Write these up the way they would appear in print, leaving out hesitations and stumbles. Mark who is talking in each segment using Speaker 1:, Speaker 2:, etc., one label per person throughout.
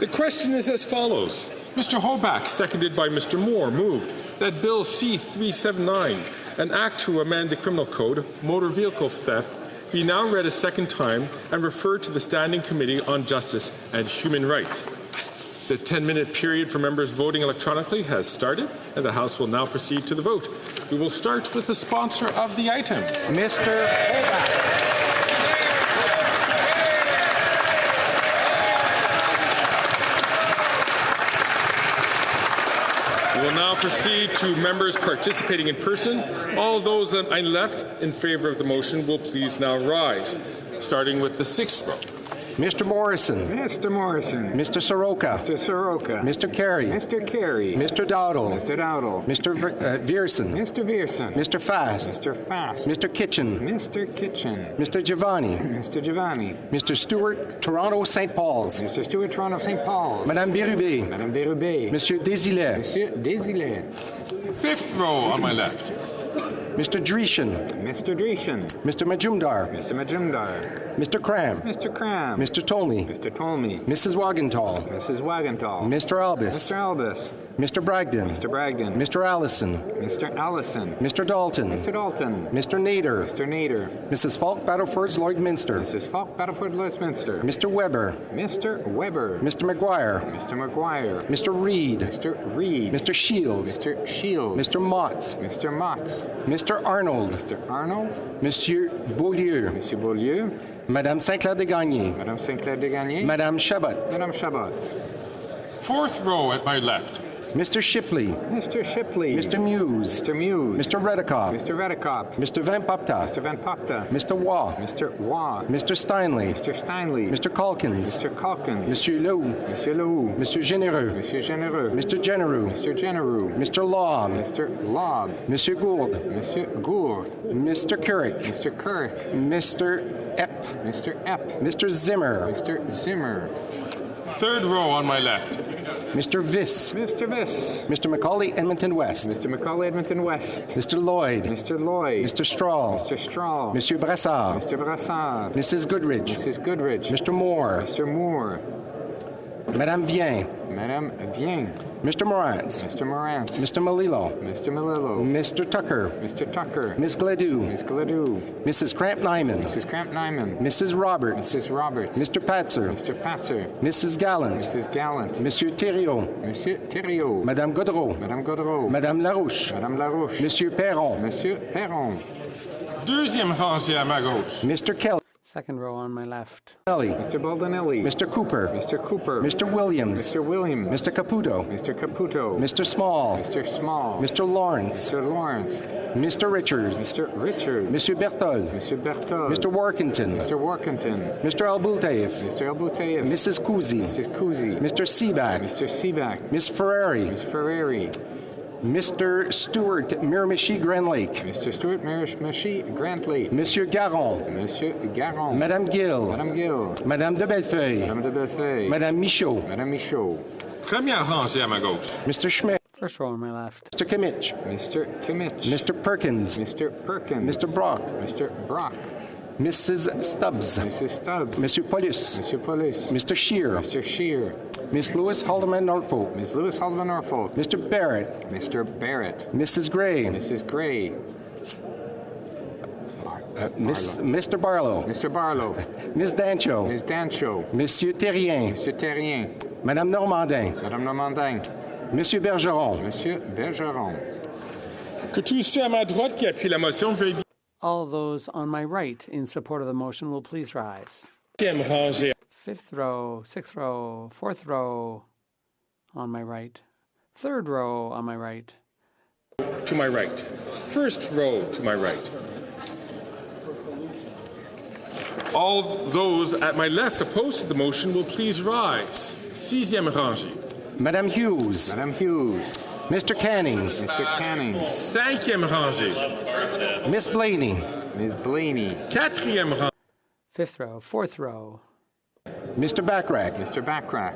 Speaker 1: The question is as follows. Mr. Hoback, seconded by Mr. Moore, moved that Bill C-379, an act to amend the Criminal Code, motor vehicle theft, be now read a second time and referred to the Standing Committee on Justice and Human Rights. The 10-minute period for members voting electronically has started, and the House will now proceed to the vote. We will start with the sponsor of the item, Mr. Hoback. We will now proceed to members participating in person. All those on my left in favour of the motion will please now rise, starting with the sixth row.
Speaker 2: Mr. Morrison.
Speaker 3: Mr. Morrison.
Speaker 2: Mr. Soroka.
Speaker 3: Mr. Soroka.
Speaker 2: Mr. Carey.
Speaker 3: Mr. Carey.
Speaker 2: Mr. Dowdle.
Speaker 3: Mr. Dowdle.
Speaker 2: Mr. Vierson.
Speaker 3: Mr. Vierson.
Speaker 2: Mr. Fast.
Speaker 3: Mr. Fast.
Speaker 2: Mr. Kitchen.
Speaker 3: Mr. Kitchen.
Speaker 2: Mr. Giovanni.
Speaker 3: Mr. Giovanni.
Speaker 2: Mr. Stewart, Toronto, St. Paul's.
Speaker 3: Mr. Stewart, Toronto, St. Paul's.
Speaker 2: Madame Bérubé.
Speaker 3: Madame Bérubé.
Speaker 2: Monsieur Desilets.
Speaker 3: Monsieur Desilets.
Speaker 1: Fifth row on my left.
Speaker 2: Mr. Dreeshen.
Speaker 3: Mr. Dreeshen.
Speaker 2: Mr. Majumdar.
Speaker 3: Mr. Majumdar.
Speaker 2: Mr. Cram.
Speaker 3: Mr. Cram.
Speaker 2: Mr. Tolney.
Speaker 3: Mr. Tolney.
Speaker 2: Mrs. Wagenthal.
Speaker 3: Mrs. Wagenthal.
Speaker 2: Mr. Albus.
Speaker 3: Mr. Albus.
Speaker 2: Mr. Bragdon.
Speaker 3: Mr. Bragdon.
Speaker 2: Mr. Allison.
Speaker 3: Mr. Allison.
Speaker 2: Mr. Dalton.
Speaker 3: Mr. Dalton.
Speaker 2: Mr. Nader.
Speaker 3: Mr. Nader.
Speaker 2: Mrs. Falk, Battlefords, Lloydminster.
Speaker 3: Mrs. Falk, Battleford, Lloydminster.
Speaker 2: Mr. Weber.
Speaker 3: Mr. Weber.
Speaker 2: Mr. McGuire.
Speaker 3: Mr. McGuire.
Speaker 2: Mr. Reed.
Speaker 3: Mr. Reed.
Speaker 2: Mr. Shields.
Speaker 3: Mr. Shields.
Speaker 2: Mr. Motts.
Speaker 3: Mr. Motts.
Speaker 2: Mr. Arnold.
Speaker 3: Mr. Arnold.
Speaker 2: Monsieur Beaulieu.
Speaker 3: Monsieur Beaulieu.
Speaker 2: Madame Sinclair-Desgagnés.
Speaker 3: Madame Sinclair-Desgagnés.
Speaker 2: Madame Chabot.
Speaker 3: Madame Chabot.
Speaker 1: Fourth row at my left.
Speaker 2: Mr. Shipley.
Speaker 3: Mr. Shipley.
Speaker 2: Mr. Muse.
Speaker 3: Mr. Muse.
Speaker 2: Mr. Redekop.
Speaker 3: Mr. Redekop.
Speaker 2: Mr. Van Popta.
Speaker 3: Mr. Van Popta.
Speaker 2: Mr. Waugh.
Speaker 3: Mr. Waugh.
Speaker 2: Mr. Steinley.
Speaker 3: Mr. Steinley.
Speaker 2: Mr. Calkins.
Speaker 3: Mr. Calkins.
Speaker 2: Monsieur Leroux.
Speaker 3: Monsieur Leroux.
Speaker 2: Monsieur Généreux.
Speaker 3: Monsieur Généreux.
Speaker 2: Mr. Genereux.
Speaker 3: Mr. Genereux.
Speaker 2: Mr. Law.
Speaker 3: Mr. Lobb.
Speaker 2: Monsieur Gould.
Speaker 3: Monsieur Gould.
Speaker 2: Mr. Kirk.
Speaker 3: Mr. Kirk.
Speaker 2: Mr. Epp.
Speaker 3: Mr. Epp.
Speaker 2: Mr. Zimmer.
Speaker 3: Mr. Zimmer.
Speaker 1: Third row on my left.
Speaker 2: Mr. Viss.
Speaker 3: Mr. Viss.
Speaker 2: Mr. Macaulay, Edmonton West.
Speaker 3: Mr. Macaulay, Edmonton West.
Speaker 2: Mr. Lloyd.
Speaker 3: Mr. Lloyd.
Speaker 2: Mr. Straw.
Speaker 3: Mr. Straw.
Speaker 2: Monsieur Brassard.
Speaker 3: Mr. Brassard.
Speaker 2: Mrs. Goodridge.
Speaker 3: Mrs. Goodridge.
Speaker 2: Mr. Moore.
Speaker 3: Mr. Moore.
Speaker 2: Madame Vien.
Speaker 3: Madame Vien.
Speaker 2: Mr. Morantz.
Speaker 3: Mr. Morantz.
Speaker 2: Mr. Malillo.
Speaker 3: Mr. Malillo.
Speaker 2: Mr. Tucker.
Speaker 3: Mr. Tucker.
Speaker 2: Miss Gledoux.
Speaker 3: Miss Gledoux.
Speaker 2: Mrs. Cramp-Nyman.
Speaker 3: Mrs. Cramp-Nyman.
Speaker 2: Mrs. Roberts.
Speaker 3: Mrs. Roberts.
Speaker 2: Mr. Patzer.
Speaker 3: Mr. Patzer.
Speaker 2: Mrs. Gallant.
Speaker 3: Mrs. Gallant.
Speaker 2: Monsieur Thériault.
Speaker 3: Monsieur Thériault.
Speaker 2: Madame Godreau.
Speaker 3: Madame Godreau.
Speaker 2: Madame Larouche.
Speaker 3: Madame Larouche.
Speaker 2: Monsieur Perron.
Speaker 3: Monsieur Perron.
Speaker 1: Deuxième rangée à ma gauche.
Speaker 2: Mr. Kelly.
Speaker 4: Second row on my left.
Speaker 3: Mr. Baldinelli.
Speaker 2: Mr. Cooper.
Speaker 3: Mr. Cooper.
Speaker 2: Mr. Williams.
Speaker 3: Mr. Williams.
Speaker 2: Mr. Caputo.
Speaker 3: Mr. Caputo.
Speaker 2: Mr. Small.
Speaker 3: Mr. Small.
Speaker 2: Mr. Lawrence.
Speaker 3: Mr. Lawrence.
Speaker 2: Mr. Richards.
Speaker 3: Mr. Richard.
Speaker 2: Monsieur Berthold.
Speaker 3: Monsieur Berthold.
Speaker 2: Mr. Workington.
Speaker 3: Mr. Workington.
Speaker 2: Mr. Alboutayev.
Speaker 3: Mr. Alboutayev.
Speaker 2: Mrs. Cousy.
Speaker 3: Mrs. Cousy.
Speaker 2: Mr. Seaback.
Speaker 3: Mr. Seaback.
Speaker 2: Miss Ferrari.
Speaker 3: Miss Ferrari.
Speaker 2: Mr. Stewart Miramichi Grand Lake.
Speaker 3: Mr. Stewart Miramichi Grand Lake.
Speaker 2: Monsieur Garon.
Speaker 3: Monsieur Garon.
Speaker 2: Madame Gill.
Speaker 3: Madame Gill.
Speaker 2: Madame de Bellefeuille.
Speaker 3: Madame de Bellefeuille.
Speaker 2: Madame Michaud.
Speaker 3: Madame Michaud.
Speaker 1: Première rangée à ma gauche.
Speaker 2: Mr. Schmidt.
Speaker 4: First row on my left.
Speaker 2: Mr. Kimmich.
Speaker 3: Mr. Kimmich.
Speaker 2: Mr. Perkins.
Speaker 3: Mr. Perkins.
Speaker 2: Mr. Brock.
Speaker 3: Mr. Brock.
Speaker 2: Mrs. Stubbs.
Speaker 3: Mrs. Stubbs.
Speaker 2: Monsieur Paulus.
Speaker 3: Monsieur Paulus.
Speaker 2: Mr. Shear.
Speaker 3: Mr. Shear.
Speaker 2: Miss Lewis Haldeman Norfolk.
Speaker 3: Miss Lewis Haldeman Norfolk.
Speaker 2: Mr. Barrett.
Speaker 3: Mr. Barrett.
Speaker 2: Mrs. Gray.
Speaker 3: Mrs. Gray.
Speaker 2: Mr. Barlow.
Speaker 3: Mr. Barlow.
Speaker 2: Miss Dancho.
Speaker 3: Miss Dancho.
Speaker 2: Monsieur Terrien.
Speaker 3: Monsieur Terrien.
Speaker 2: Madame Normandin.
Speaker 3: Madame Normandin.
Speaker 2: Monsieur Bergeron.
Speaker 3: Monsieur Bergeron.
Speaker 1: Que tous ceux à ma droite qui appuient la motion veuillent bien.
Speaker 4: All those on my right in support of the motion will please rise.
Speaker 1: Cinquième rangée.
Speaker 4: Fifth row, sixth row, fourth row on my right. Third row on my right.
Speaker 1: To my right. First row to my right. All those at my left opposed to the motion will please rise. Sixième rangée.
Speaker 2: Madame Hughes.
Speaker 3: Madame Hughes.
Speaker 2: Mr. Cannings.
Speaker 3: Mr. Cannings.
Speaker 1: Cinquième rangée.
Speaker 2: Miss Blaney.
Speaker 3: Miss Blaney.
Speaker 1: Quatrième rangée.
Speaker 4: Fifth row, fourth row.
Speaker 2: Mr. Backrack.
Speaker 3: Mr. Backrack.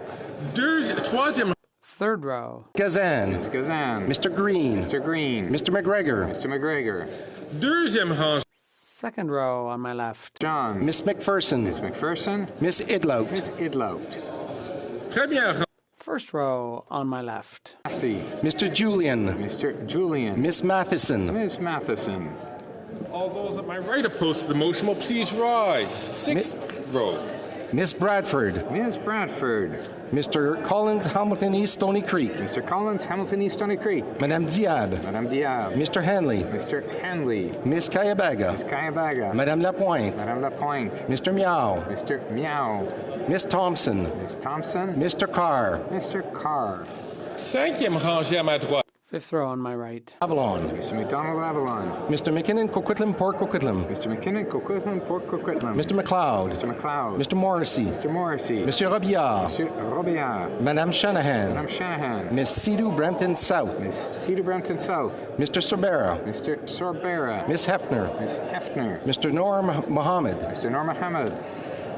Speaker 1: Troisième.
Speaker 4: Third row.
Speaker 2: Gazan.
Speaker 3: Miss Gazan.
Speaker 2: Mr. Green.
Speaker 3: Mr. Green.
Speaker 2: Mr. McGregor.
Speaker 3: Mr. McGregor.
Speaker 1: Deuxième rangée.
Speaker 4: Second row on my left.
Speaker 3: John.
Speaker 2: Miss McPherson.
Speaker 3: Miss McPherson.
Speaker 2: Miss Idlout.
Speaker 3: Miss Idlout.
Speaker 1: Première
Speaker 4: First row on my left.
Speaker 3: Massey.
Speaker 2: Mr. Julian,
Speaker 3: Mr. Julian.
Speaker 2: Miss Matheson,
Speaker 3: Ms. Matheson.
Speaker 1: All those at my right opposed to the motion will please rise. Sixth row.
Speaker 2: Miss Bradford,
Speaker 3: Ms. Bradford.
Speaker 2: Mr. Collins, Hamilton East, Stony Creek,
Speaker 3: Mr. Collins, Hamilton East, Stony Creek.
Speaker 2: Madame Diab,
Speaker 3: Madame Diab.
Speaker 2: Mr. Hanley,
Speaker 3: Mr. Hanley.
Speaker 2: Miss Kayabaga,
Speaker 3: Ms. Kayabaga.
Speaker 2: Madame Lapointe,
Speaker 3: Madame Lapointe.
Speaker 2: Mr. Miao,
Speaker 3: Mr. Miao.
Speaker 2: Miss Thompson,
Speaker 3: Ms. Thompson.
Speaker 2: Mr. Carr,
Speaker 3: Mr. Carr.
Speaker 1: Cinquième rangée à ma droite.
Speaker 4: Fifth row on my right.
Speaker 2: Avalon,
Speaker 3: Mr. McDonald Avalon.
Speaker 2: Mr. McKinnon, Coquitlam, Port Coquitlam,
Speaker 3: Mr. McKinnon, Coquitlam, Port Coquitlam.
Speaker 2: Mr. McLeod,
Speaker 3: Mr. McLeod.
Speaker 2: Mr. Morrissey,
Speaker 3: Mr. Morrissey.
Speaker 2: Monsieur Robillard,
Speaker 3: Mr. Robillard.
Speaker 2: Madame Shanahan,
Speaker 3: Madame Shanahan.
Speaker 2: Miss Sidhu Brampton South,
Speaker 3: Miss Cedar Brampton South.
Speaker 2: Mr. Sorbera,
Speaker 3: Mr. Sorbera.
Speaker 2: Miss Hefner,
Speaker 3: Miss Hefner.
Speaker 2: Mr. Norm Mohammed,
Speaker 3: Mr. Norma Hamad.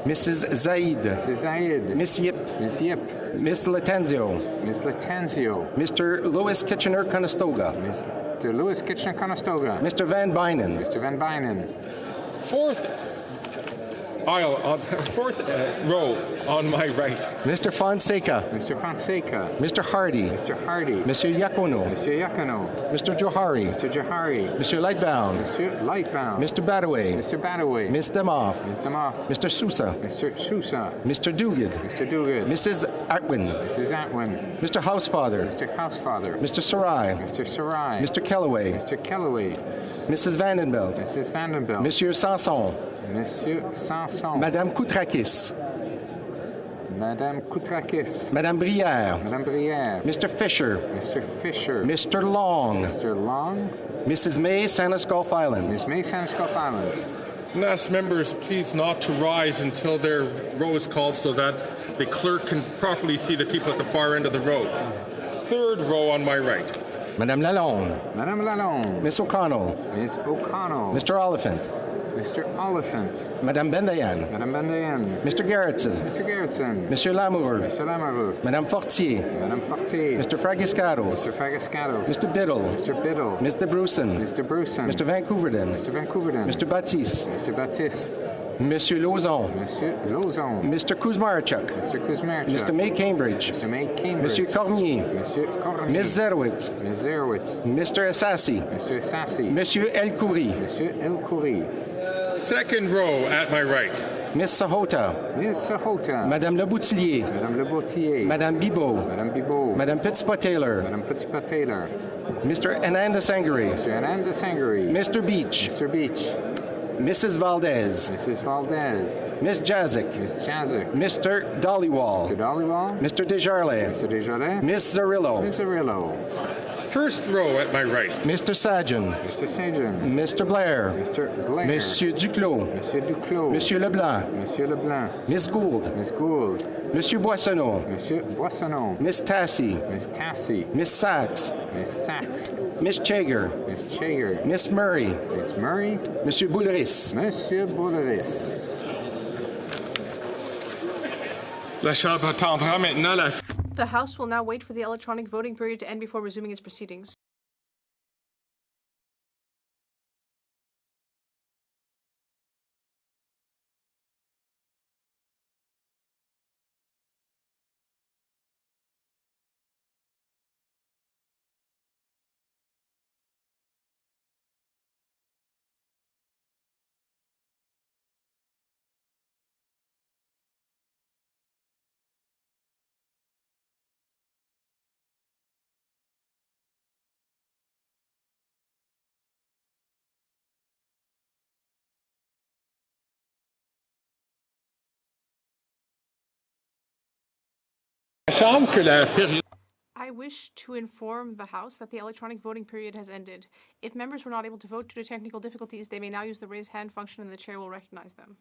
Speaker 2: Mrs. Zaid,
Speaker 3: Mrs. Zayed.
Speaker 2: Miss Yip,
Speaker 3: Miss Yip.
Speaker 2: Miss Latenzio,
Speaker 3: Miss Latanzio.
Speaker 2: Mr. Louis Kitchener-Conestoga,
Speaker 3: Mr. Louis Kitchener-Conestoga.
Speaker 2: Mr. Van Bynen,
Speaker 3: Mr. Van Bynen.
Speaker 1: Fourth row on my right.
Speaker 2: Mr. Fonseca,
Speaker 3: Mr. Fonseca.
Speaker 2: Mr. Hardy,
Speaker 3: Mr. Hardy.
Speaker 2: Monsieur Yakono,
Speaker 3: Mr. Yakano.
Speaker 2: Mr. Johari,
Speaker 3: Mr. Jahari.
Speaker 2: Monsieur Lightbound,
Speaker 3: Mr. Lightbound.
Speaker 2: Mr. Badaway,
Speaker 3: Mr. Badaway.
Speaker 2: Miss Demoff,
Speaker 3: Ms. Demoff.
Speaker 2: Mr. Sousa,
Speaker 3: Mr. Sousa.
Speaker 2: Mr. Duguid,
Speaker 3: Mr. Duguid.
Speaker 2: Mrs. Atwin,
Speaker 3: Mrs. Atwin.
Speaker 2: Mr. Housefather,
Speaker 3: Mr. Housefather.
Speaker 2: Mr. Sarai,
Speaker 3: Mr. Sarai.
Speaker 2: Mr. Kellaway,
Speaker 3: Mr. Kellaway.
Speaker 2: Mrs. Vandenbelt,
Speaker 3: Mrs. Vandenbelt.
Speaker 2: Monsieur Sanson,
Speaker 3: Monsieur Sanson.
Speaker 2: Madame Koutrakis,
Speaker 3: Madame Koutrakis.
Speaker 2: Madame Brière,
Speaker 3: Madame Brière.
Speaker 2: Mr. Fisher,
Speaker 3: Mr. Fisher.
Speaker 2: Mr. Long,
Speaker 3: Mr. Long.
Speaker 2: Mrs. May, Sanus Gulf Islands,
Speaker 3: Miss May, Saniscoff Islands.
Speaker 1: And ask members please not to rise until their row is called so that the clerk can properly see the people at the far end of the row. Third row on my right.
Speaker 2: Madame Lalonde,
Speaker 3: Madame Lalonde.
Speaker 2: Miss O'Connell,
Speaker 3: Miss O'Connell.
Speaker 2: Mr. Oliphant,
Speaker 3: Mr. Oliphant.
Speaker 2: Madame Bendayan,
Speaker 3: Madame Bandayan.
Speaker 2: Mr. Garrettson,
Speaker 3: Mr. Garrettson.
Speaker 2: Monsieur Lamoureux,
Speaker 3: Mr. Lamoureux.
Speaker 2: Madame Fortier,
Speaker 3: Madame Fortier.
Speaker 2: Mr. Fragiscados,
Speaker 3: Mr. Fagascados.
Speaker 2: Mr. Biddle,
Speaker 3: Mr. Biddle.
Speaker 2: Mr. Bruson,
Speaker 3: Mr. Bruson.
Speaker 2: Mr. Vancouverden,
Speaker 3: Mr. Vancouverden.
Speaker 2: Mr. Baptiste,
Speaker 3: Mr. Baptiste.
Speaker 2: Monsieur Lauzon,
Speaker 3: Monsieur Lauzon.
Speaker 2: Mr. Kuzmarchuk,
Speaker 3: Mr. Kuzmarchuk.
Speaker 2: Mr. May Cambridge,
Speaker 3: Mr. May Cambridge.
Speaker 2: Monsieur Cormier,
Speaker 3: Monsieur Cormier.
Speaker 2: Miss Zerowitz,
Speaker 3: Ms. Zerowitz.
Speaker 2: Mr. Assassi,
Speaker 3: Mr. Sassy.
Speaker 2: Monsieur El Khoury,
Speaker 3: Monsieur El Khoury.
Speaker 1: Second row at my right.
Speaker 2: Miss Sahota,
Speaker 3: Miss Sahota.
Speaker 2: Madame Le Boutillier,
Speaker 3: Madame Le Boutier.
Speaker 2: Madame Bibot,
Speaker 3: Madame Bibot.
Speaker 2: Madame Petitpas-Taylor,
Speaker 3: Madame Petitpas-Taylor.
Speaker 2: Mr. Ananda Sangari,
Speaker 3: Mr. Ananda Sangari.
Speaker 2: Mr. Beach,
Speaker 3: Mr. Beach.
Speaker 2: Mrs. Valdez,
Speaker 3: Mrs. Valdez.
Speaker 2: Miss Jazik,
Speaker 3: Miss Jazik.
Speaker 2: Mr. Dollywall,
Speaker 3: Mr. Dollywall.
Speaker 2: Mr. Desjardins,
Speaker 3: Mr. Desjardins.
Speaker 2: Miss Zarillo,
Speaker 3: Miss Arillo.
Speaker 1: First row at my right.
Speaker 2: Mr. Sajan,
Speaker 3: Mr. Sajan.
Speaker 2: Mr. Blair,
Speaker 3: Mr. Blair.
Speaker 2: Monsieur Duclos,
Speaker 3: Monsieur Duclos.
Speaker 2: Monsieur Leblanc,
Speaker 3: Monsieur Leblanc.
Speaker 2: Miss Gould,
Speaker 3: Miss Gould.
Speaker 2: Monsieur Boissonneau,
Speaker 3: Monsieur Boissonneau.
Speaker 2: Miss Tassie,
Speaker 3: Miss Tassie.
Speaker 2: Miss Sachs,
Speaker 3: Miss Sachs.
Speaker 2: Miss Chager,
Speaker 3: Miss Chager.
Speaker 2: Miss Murray,
Speaker 3: Miss Murray.
Speaker 2: Monsieur Boulris.
Speaker 3: Monsieur Boulris.
Speaker 1: La Chambre attendra maintenant la
Speaker 5: The House will now wait for the electronic voting period to end before resuming its proceedings.
Speaker 1: Chambre que la période.
Speaker 5: I wish to inform the House that the electronic voting period has ended. If members were not able to vote due to technical difficulties, they may now use the raise hand function and the chair will recognize them.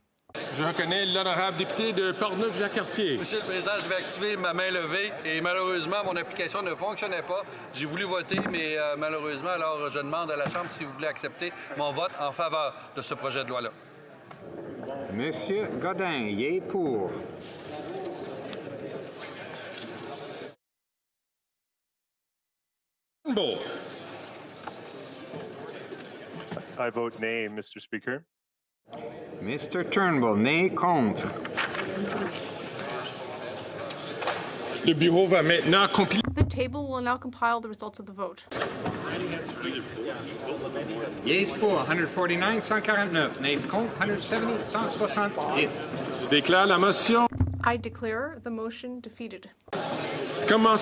Speaker 1: Je reconnais l'honorable député de Portneuf-Jacques-Cartier.
Speaker 6: Monsieur le Président, je vais activer ma main levée et malheureusement, mon application ne fonctionnait pas. J'ai voulu voter, mais malheureusement, alors je demande à la Chambre si vous voulez accepter mon vote en faveur de ce projet de loi-là.
Speaker 3: Monsieur Godin, il est pour.
Speaker 1: Turnbull.
Speaker 7: I vote nay, Mr. Speaker.
Speaker 3: Mr. Turnbull, nay contre.
Speaker 1: Le bureau va maintenant compiler.
Speaker 5: The table will now compile the results of the vote.
Speaker 3: Yeas pour 149, 149. Nays contre 170, 170.
Speaker 1: Je déclare la motion.
Speaker 5: I declare the motion defeated.
Speaker 1: Comment